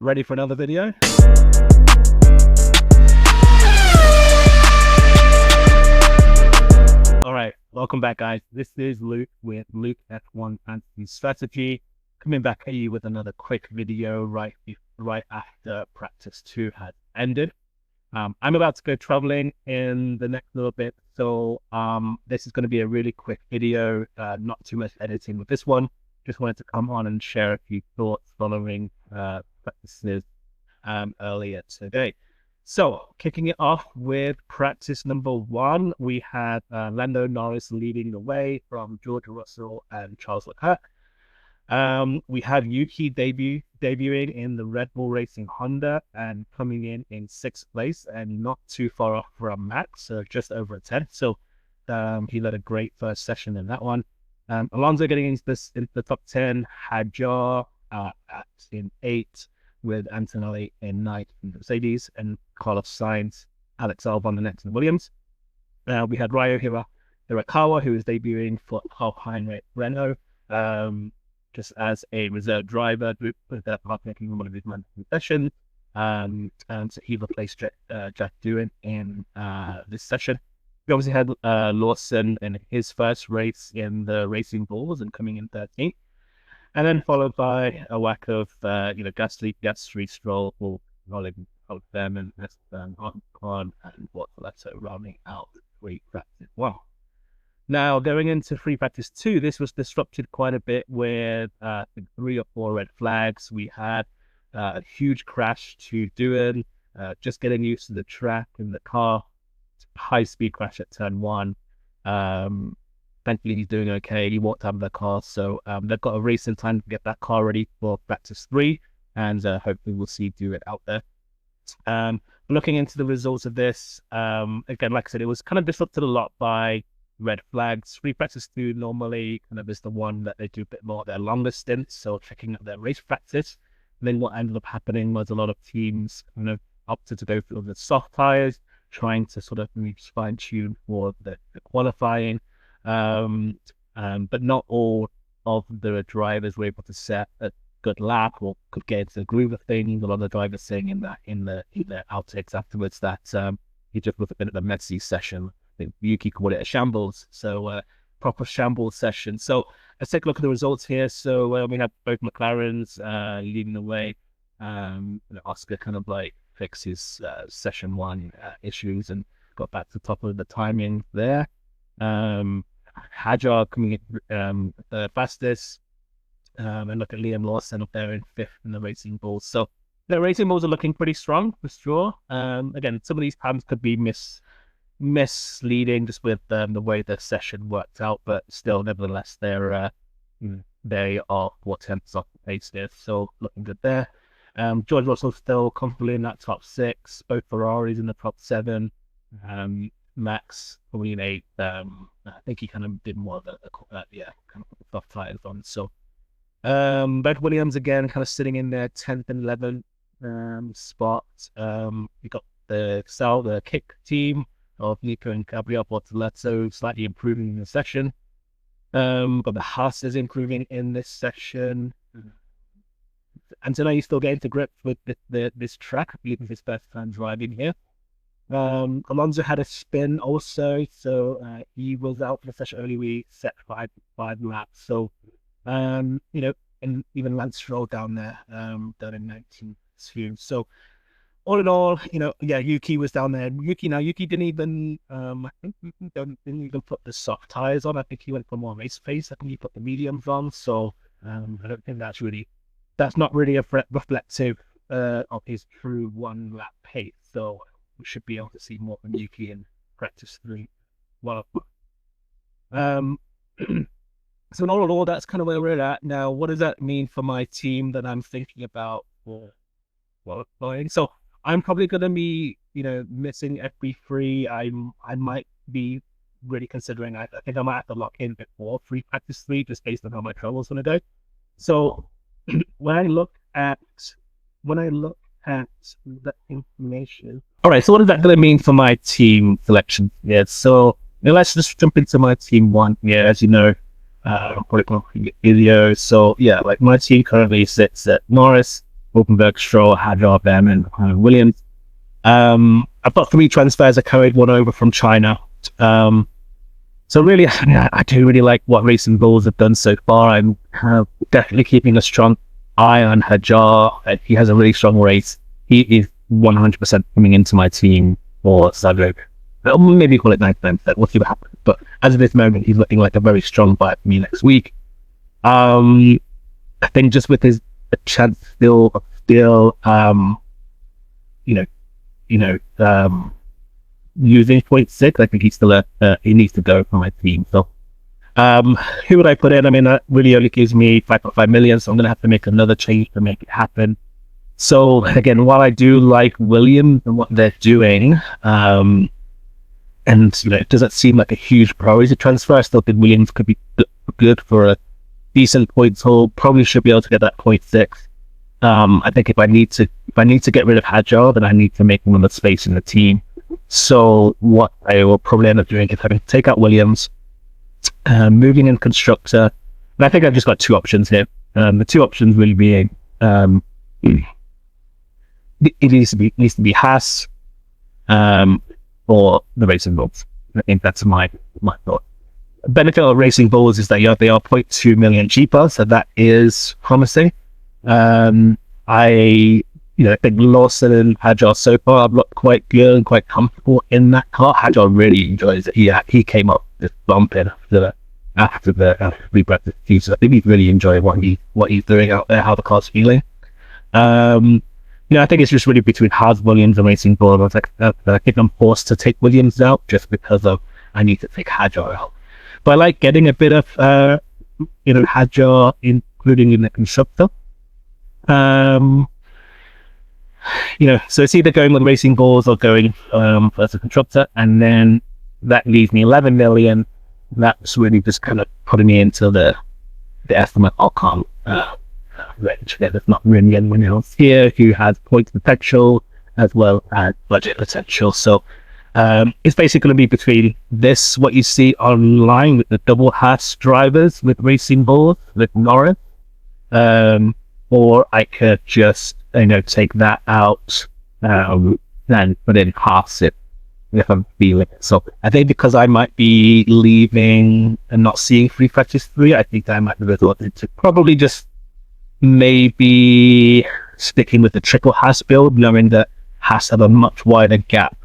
Ready for another video? All right, welcome back, guys. This is Luke with Luke F1 Fantasy Strategy, coming back at you with another quick video right after practice 2 has ended. I'm about to go traveling in the next little bit, so this is going to be a really quick video, not too much editing with this one. Just wanted to come on and share a few thoughts following practices earlier today. So, kicking it off with practice number 1, we had Lando Norris leading the way from George Russell and Charles Leclerc. We had Yuki debuting in the Red Bull Racing Honda and coming in 6th place and not too far off from Max, so just over a 10th. So he led a great first session in that one. Alonso getting into the top 10, Hadjar in 8th, with Antonelli in 9th in Mercedes, and Carlos Sainz, Alex Albon the next in Williams. We had Ryo Hirakawa, who is debuting for Alpine Renault, just as a reserve driver, with that making one of his management sessions. And so he replaced Jack Doohan in this session. We obviously had Lawson in his first race in the Racing Bulls and coming in 13th. And then followed by a whack of, Gasly, Stroll, rolling out them, and Ocon and Bortoleto rounding out free practice 1. Now, going into free practice 2, this was disrupted quite a bit with 3 or 4 red flags. We had a huge crash to Doohan, just getting used to the track and the car, high-speed crash at turn 1. Thankfully, he's doing okay. He walked out of the car, so they've got a race in time to get that car ready for practice 3, and hopefully we'll see Doohan out there. Looking into the results of this, again, like I said, it was kind of disrupted a lot by red flags. Free practice 2 normally kind of is the one that they do a bit more of their longer stints, so checking out their race practice. And then what ended up happening was a lot of teams kind of opted to go for the soft tires, trying to sort of fine-tune for the qualifying. But not all of the drivers were able to set a good lap or could get into the groove of things. A lot of the drivers saying in their outtakes afterwards that it just was a bit of a messy session. I think Yuki called it a shambles, so proper shambles session. So let's take a look at the results here. So we have both McLarens leading the way. Oscar kind of like fixed his session 1 issues and got back to the top of the timing there. Hadjar coming in fastest, and look at Liam Lawson up there in 5th in the Racing Bulls. So the Racing Bulls are looking pretty strong for sure. Again, some of these times could be misleading just with the way the session worked out, but still, nevertheless, they are 4/10ths off the pace there, so looking good there. George Russell still comfortably in that top 6, both Ferraris in the top 7. Max probably in 8th. I think he kind of did more of kind of put the soft tires on. So both Williams again kind of sitting in their 10th and 11th spot. We got the kick team of Nico and Gabriel Bortoleto slightly improving in the session. But the Haas is improving in this session. Antonelli still getting to grips with this track. I believe it's his first time driving here. Alonso had a spin also, so he was out for the session early. We set 5 laps. So, and even Lance Stroll down there, down in 19th. So, all in all, Yuki was down there. Yuki didn't even, didn't even put the soft tires on. I think he went for more race pace. I think he put the mediums on. So, I don't think that's not really a reflective of his true 1 lap pace. So, we should be able to see more from Yuki in practice 3. Well, so in all, that's kind of where we're at now. What does that mean for my team that I'm thinking about for qualifying? So I'm probably going to be, missing FP3. I might be really considering. I think I might have to lock in before free practice 3, just based on how my travel is going to go. So when I look at the information. All right, so what is that going to mean for my team selection? Yeah, so let's just jump into my team 1. Yeah, as you know, video. So yeah, like my team currently sits at Norris, Hulkenberg, Stroll, Hadjar, Behrman, Williams. I've got 3 transfers. I carried 1 over from China. So really, I do really like what Racing Bulls have done so far. I'm definitely keeping a strong eye on Hadjar. He has a really strong race. He is 100% coming into my team for Zagreb. Maybe call it 99%. We'll see what happens. But as of this moment, he's looking like a very strong buy for me next week. I think just with his chance still, using 0.6, I think he's still he needs to go for my team. So, who would I put in? I mean, that really only gives me 5.5 million, so I'm going to have to make another change to make it happen. So again, while I do like Williams and what they're doing, and it doesn't seem like a huge priority transfer, I still think Williams could be good for a decent points haul. Probably should be able to get that 0.6. I think if I need to get rid of Hadjar, then I need to make another space in the team. So what I will probably end up doing is having to take out Williams, moving in constructor, and I think I've just got 2 options here. The 2 options really being it needs to be Haas or the Racing Bulls. I think that's my thought. The benefit of Racing Bulls is that they are 0.2 million cheaper, so that is promising. I think Lawson and Hadjar so far have looked quite good and quite comfortable in that car. Hadjar really enjoys it. He came up just bumping after the rebranded team, so I think he's really enjoying what he's doing out there, how the car's feeling. I think it's just really between Haas, Williams, and Racing Bulls. I think I'm forced to take Williams out just because I need to take Hadjar out. But I like getting a bit of Hadjar including in the constructor. So it's either going with Racing Bulls or going as a constructor, and then that leaves me 11 million. That's really just kind of putting me into the estimate outcome range. There's not really anyone else here who has points potential as well as budget potential. So it's basically going to be between this, what you see online with the double Haas drivers with Racing Bulls with Norris, or I could just take that out and put in Haas if I'm feeling it. So I think because I might be leaving and not seeing free practice 3, I think I might be resorted to probably just maybe sticking with the triple Haas build, knowing that Haas have a much wider gap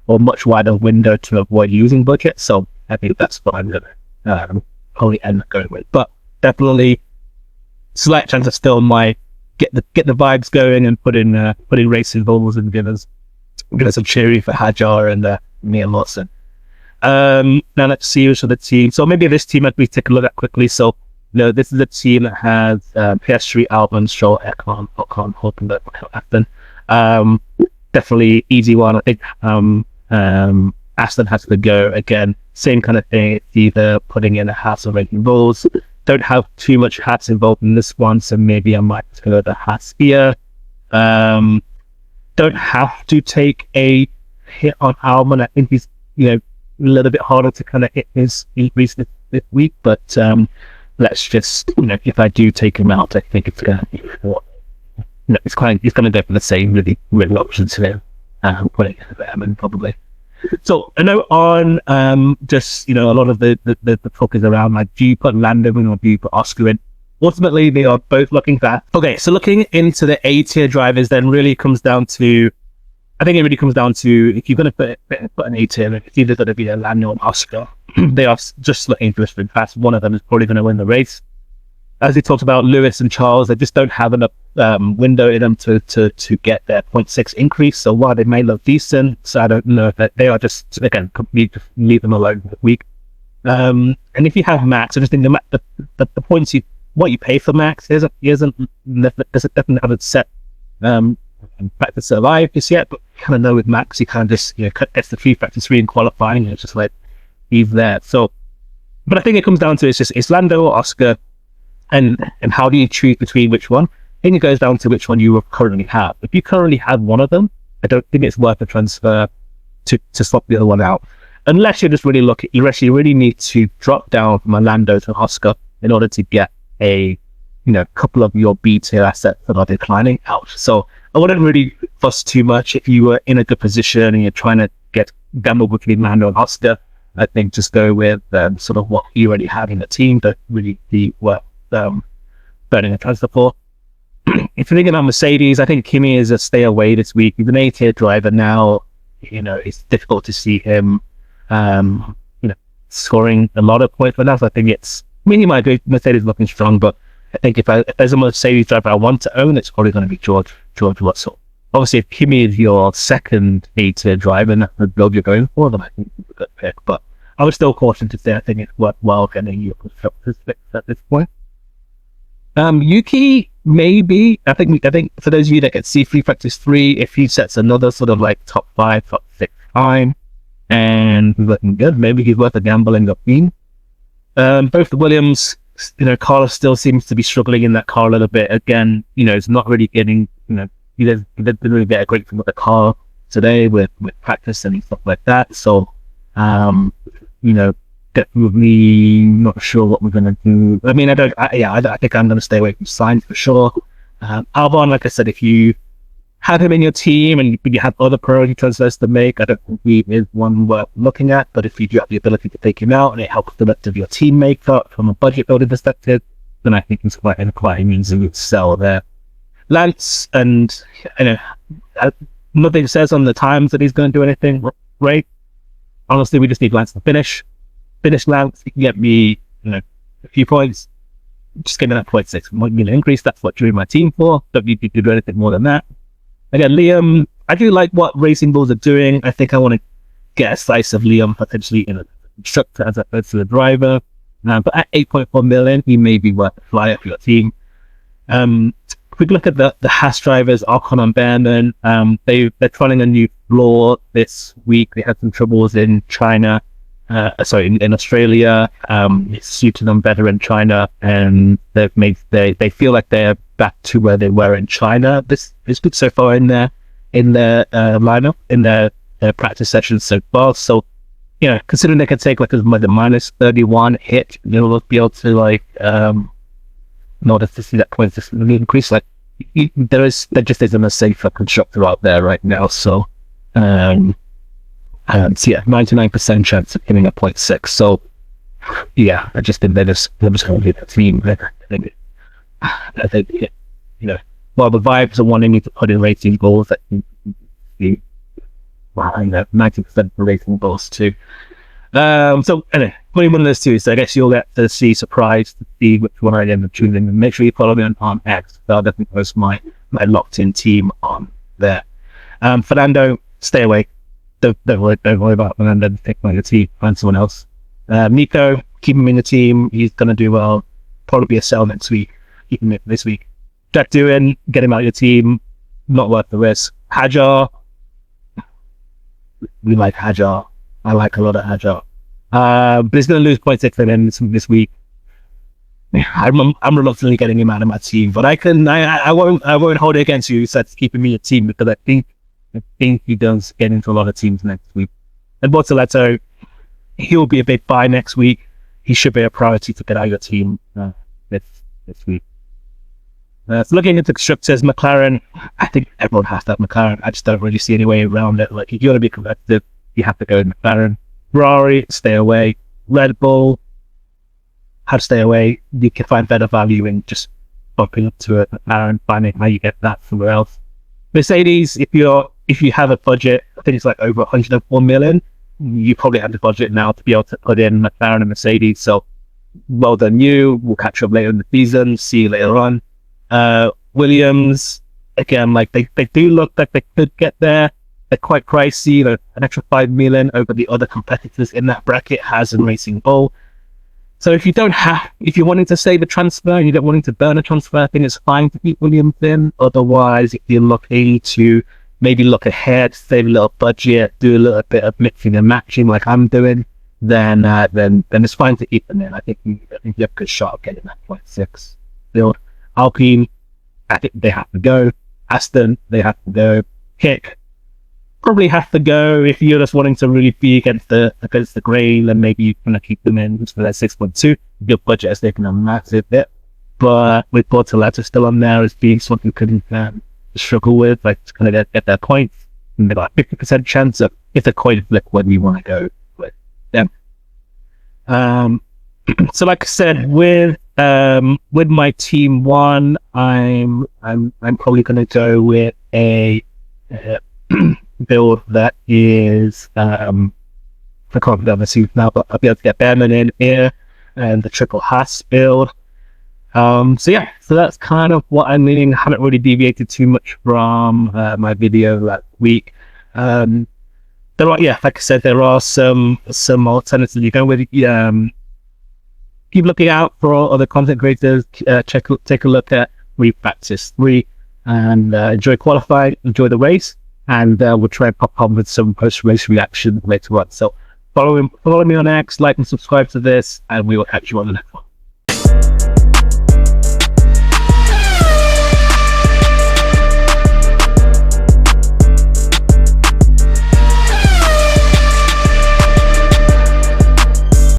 or much wider window to avoid losing budget. So I think that's what I'm going to probably end up going with. But definitely slight chance I still might get the vibes going and put in Racing Bulls and give us some cheery for Hadjar and me and Lawson. Now let's see who's for the team. So maybe this team we take a look at quickly. So this is a team that has PS3, Albon, Stroll, Ocon, Hulkenberg, Aston. Definitely easy one. I think Aston has to go again. Same kind of thing. It's either putting in a Haas or Racing Bulls. Don't have too much Haas involved in this one, so maybe I might go the Haas here. Don't have to take a hit on Albon. I think he's a little bit harder to kind of hit his increase this week, but let's just if I do take him out, I think it's gonna be it's gonna go for the same really options here. Putting Behrman probably. So I know on just a lot of the talk is around like, do you put Lando in or do you put Oscar in? Ultimately, they are both looking fast. Okay, so looking into the A tier drivers, then really comes down to, I think it really comes down to if you're going to put an A tier, it's either going to be a Lando or Oscar. They are just looking for sprint fast. One of them is probably going to win the race. As we talked about, Lewis and Charles, they just don't have enough window in them to get their 0.6 increase. So while they may look decent, so I don't know if they are just, again, just leave them alone for the week. And if you have Max, I just think the points what you pay for Max doesn't definitely have it set back to survive just yet, but kind of know with Max, you kind of just gets the free practice 3 in qualifying, and it's just like he's there. So, but I think it comes down to it's Lando or Oscar. And how do you choose between which one? I think it goes down to which one you currently have. If you currently have one of them, I don't think it's worth a transfer to swap the other one out. Unless you're just really looking, you really need to drop down from a Lando to Oscar in order to get a a couple of your B tier assets that are declining out. So I wouldn't really fuss too much if you were in a good position and you're trying to gamble between Lando and Oscar. I think just go with sort of what you already have in the team. Don't really be worth burning a transfer for. If you're thinking about Mercedes, I think Kimi is a stay away this week. He's an A-tier driver now. It's difficult to see him, scoring a lot of points for us. I think he might be Mercedes looking strong, but I think if there's a Mercedes driver I want to own, it's probably going to be George Russell. Obviously, if Kimi is your second A-tier driver and that's the build you're going for, then I think it's a good pick. But I would still caution to say I think it's worthwhile getting your constructors fixed at this point. Yuki, maybe. I think for those of you that get C3 practice 3, if he sets another sort of like top 5, top 6 time, and he's looking good, maybe he's worth a gamble in the team. Both the Williams, Carlos still seems to be struggling in that car a little bit. Again, it's not really getting, he didn't really get a great thing with the car today with practice and stuff like that. So, definitely not sure what we're going to do. I mean, I think I'm going to stay away from Sainz for sure. Albon, like I said, if you have him in your team and you have other priority transfers to make, I don't think he is one worth looking at. But if you do have the ability to take him out and it helps the rest of your team make up from a budget building perspective, then I think it's quite means a sell there. Lance, and nothing says on the times that he's going to do anything great. Honestly, we just need Lance to finish Lance. He can get me, a few points. Just get me that 0.6 million increase. That's what drew my team for. Don't need to do anything more than that. Again, Liam, I do like what Racing Bulls are doing. I think I want to get a slice of Liam potentially in a constructor as opposed to the driver. But at 8.4 million, he may be worth a flyer for your team. If we look at the Haas drivers, Ocon and Behrman, they're trying a new floor this week. They had some troubles in China. In Australia. It's suited them better in China, and they feel like they're back to where they were in China. This is good so far in their lineup, in their practice sessions so far. So, considering they can take like a minus 31 hit, they'll be able to in order to see that point increase. Like there just isn't a safer constructor out there right now. So. 99% chance of hitting a 0.6. So, yeah, I just think they're just going to be the team. I think, while the vibes are wanting me to put in Racing Bulls, I think the 90% for Racing Bulls too. So, anyway, putting one of those two. So I guess you'll get to see surprised to see which one I end up choosing. And make sure you follow me on X. So I'll definitely post my locked-in team on there. Fernando, stay away. Don't worry about Fernando. Take my team, find someone else. Nico, keep him in the team. He's going to do well. Probably be a sell next week. Keep him in this week. Jack Doohan, get him out of your team. Not worth the risk. Hajar, we like Hajar. I like a lot of Hajar. But he's going to lose 0.6 million this week. I'm reluctantly getting him out of my team, but I won't hold it against you. So that's keeping me a team because I think he does get into a lot of teams next week. And Bortoletto, he'll be a big buy next week. He should be a priority to get out of your team this week. So looking into constructors, McLaren, I think everyone has that McLaren. I just don't really see any way around it. Like if you want to be competitive, you have to go with McLaren. Ferrari, stay away. Red Bull, how to stay away. You can find better value in just bumping up to a McLaren, finding how you get that somewhere else. Mercedes, if you have a budget, I think it's like over 104 million. You probably have the budget now to be able to put in McLaren and Mercedes. So well done you. We'll catch up later in the season. See you later on. Williams, again, like they do look like they could get there. They're quite pricey. An extra 5 million over the other competitors in that bracket has in Racing Bull. So if you're wanting to save a transfer and you don't wanting to burn a transfer, I think it's fine to keep Williams in. Otherwise, if you're looking to maybe look ahead, save a little budget, do a little bit of mixing and matching like I'm doing, then it's fine to keep them in. I think you have a good shot of getting that 0.6 build. Alpine, I think they have to go. Aston, they have to go. Kick, probably have to go if you're just wanting to really be against the grain, then maybe you're going to keep them in for that 6.2. Your budget has taken a massive hit. but with Bortoletta still on there as being someone who can struggle with, like to kind of get their points, and they've got a 50% chance of if the coin flip when we want to go with them. So like I said, with my team one, I'm probably going to go with a build that is I can't remember now, but I'll be able to get Behrman in here and the triple Haas build. So that's kind of what I'm leaning. I haven't really deviated too much from my video last week. Like I said, there are some alternatives you can with. Keep looking out for all other content creators. Take a look at Practice 3 and enjoy qualifying, enjoy the race, and we'll try and pop on with some post-race reaction later on. So follow me on X, like and subscribe to this, and we will catch you on the next one.